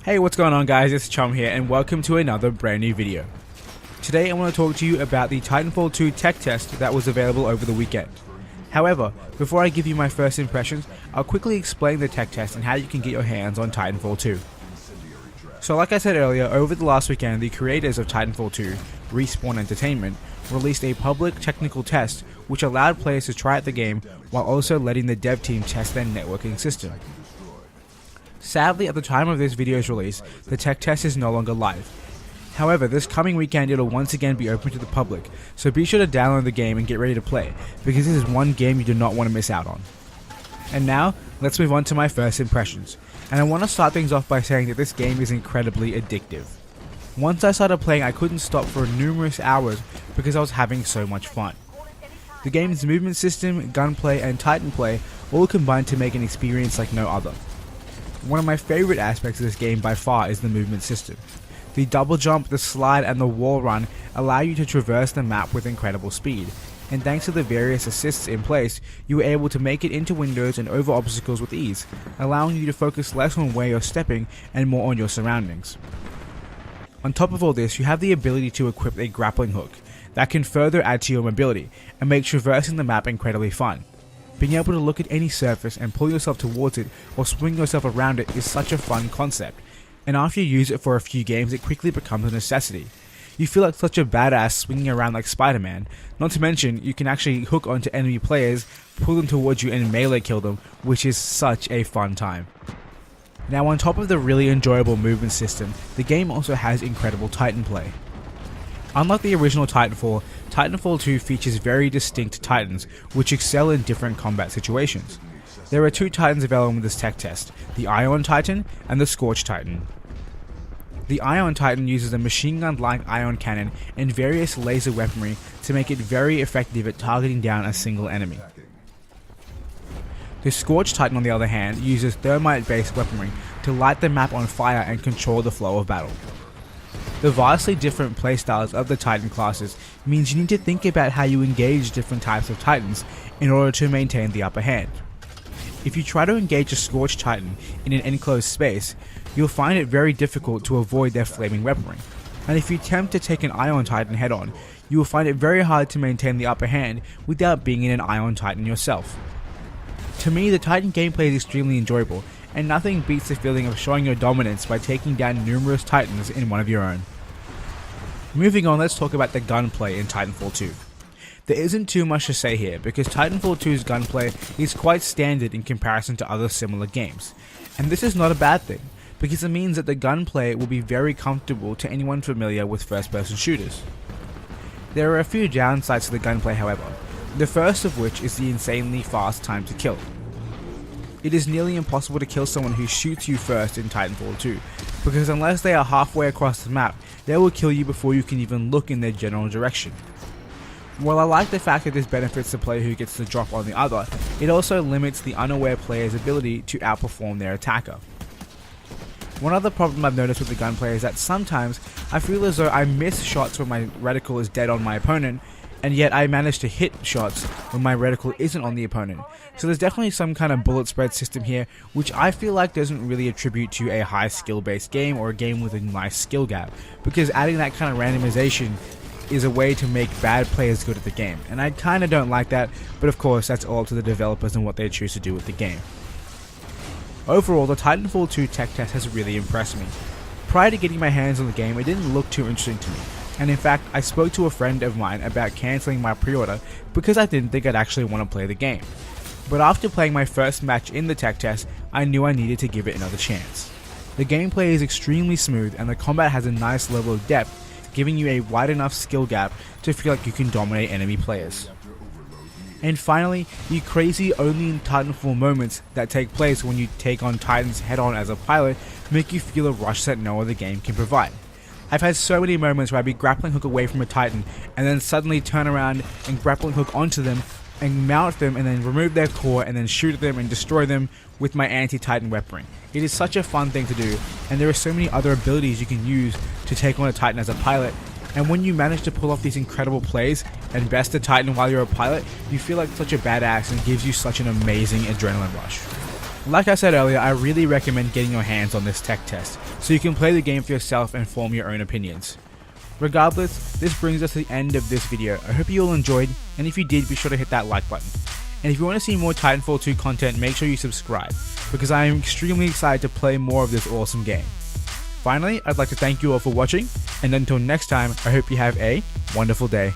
Hey, what's going on guys, it's Chum here and welcome to another brand new video. Today I want to talk to you about the Titanfall 2 tech test that was available over the weekend. However, before I give you my first impressions, I'll quickly explain the tech test and how you can get your hands on Titanfall 2. So like I said earlier, over the last weekend the creators of Titanfall 2, Respawn Entertainment, released a public technical test which allowed players to try out the game while also letting the dev team test their networking system. Sadly, at the time of this video's release, the tech test is no longer live. However, this coming weekend it'll once again be open to the public, so be sure to download the game and get ready to play, because this is one game you do not want to miss out on. And now, let's move on to my first impressions, and I want to start things off by saying that this game is incredibly addictive. Once I started playing, I couldn't stop for numerous hours because I was having so much fun. The game's movement system, gunplay, and Titanplay all combine to make an experience like no other. One of my favorite aspects of this game by far is the movement system. The double jump, the slide, and the wall run allow you to traverse the map with incredible speed, and thanks to the various assists in place, you are able to make it into windows and over obstacles with ease, allowing you to focus less on where you're stepping and more on your surroundings. On top of all this, you have the ability to equip a grappling hook that can further add to your mobility and make traversing the map incredibly fun. Being able to look at any surface and pull yourself towards it or swing yourself around it is such a fun concept, and after you use it for a few games it quickly becomes a necessity. You feel like such a badass swinging around like Spider-Man, not to mention you can actually hook onto enemy players, pull them towards you and melee kill them, which is such a fun time. Now on top of the really enjoyable movement system, the game also has incredible Titanplay. Unlike the original Titanfall, Titanfall 2 features very distinct Titans, which excel in different combat situations. There are two Titans available in this tech test, the Ion Titan and the Scorch Titan. The Ion Titan uses a machine gun-like ion cannon and various laser weaponry to make it very effective at targeting down a single enemy. The Scorch Titan, on the other hand, uses thermite-based weaponry to light the map on fire and control the flow of battle. The vastly different playstyles of the Titan classes means you need to think about how you engage different types of Titans in order to maintain the upper hand. If you try to engage a Scorch Titan in an enclosed space, you'll find it very difficult to avoid their flaming weaponry, and if you attempt to take an Ion Titan head on, you will find it very hard to maintain the upper hand without being in an Ion Titan yourself. To me, the Titan gameplay is extremely enjoyable, and nothing beats the feeling of showing your dominance by taking down numerous Titans in one of your own. Moving on, let's talk about the gunplay in Titanfall 2. There isn't too much to say here because Titanfall 2's gunplay is quite standard in comparison to other similar games, and this is not a bad thing because it means that the gunplay will be very comfortable to anyone familiar with first-person shooters. There are a few downsides to the gunplay however, the first of which is the insanely fast time to kill. It is nearly impossible to kill someone who shoots you first in Titanfall 2, because unless they are halfway across the map, they will kill you before you can even look in their general direction. While I like the fact that this benefits the player who gets the drop on the other, it also limits the unaware player's ability to outperform their attacker. One other problem I've noticed with the gunplay is that sometimes I feel as though I miss shots when my reticle is dead on my opponent, and yet I manage to hit shots when my reticle isn't on the opponent. So there's definitely some kind of bullet spread system here, which I feel like doesn't really attribute to a high skill based game or a game with a nice skill gap, because adding that kind of randomization is a way to make bad players good at the game, and I kinda don't like that, but of course that's all up to the developers and what they choose to do with the game. Overall, the Titanfall 2 tech test has really impressed me. Prior to getting my hands on the game, it didn't look too interesting to me. And in fact, I spoke to a friend of mine about cancelling my pre-order because I didn't think I'd actually want to play the game. But after playing my first match in the tech test, I knew I needed to give it another chance. The gameplay is extremely smooth and the combat has a nice level of depth, giving you a wide enough skill gap to feel like you can dominate enemy players. And finally, the crazy only in Titanfall moments that take place when you take on Titans head on as a pilot make you feel a rush that no other game can provide. I've had so many moments where I'd be grappling hook away from a Titan and then suddenly turn around and grappling hook onto them and mount them and then remove their core and then shoot them and destroy them with my anti-Titan weaponry. It is such a fun thing to do, and there are so many other abilities you can use to take on a Titan as a pilot, and when you manage to pull off these incredible plays and best a Titan while you're a pilot, you feel like such a badass and gives you such an amazing adrenaline rush. Like I said earlier, I really recommend getting your hands on this tech test, so you can play the game for yourself and form your own opinions. Regardless, this brings us to the end of this video. I hope you all enjoyed, and if you did, be sure to hit that like button. And if you want to see more Titanfall 2 content, make sure you subscribe, because I am extremely excited to play more of this awesome game. Finally, I'd like to thank you all for watching, and until next time, I hope you have a wonderful day.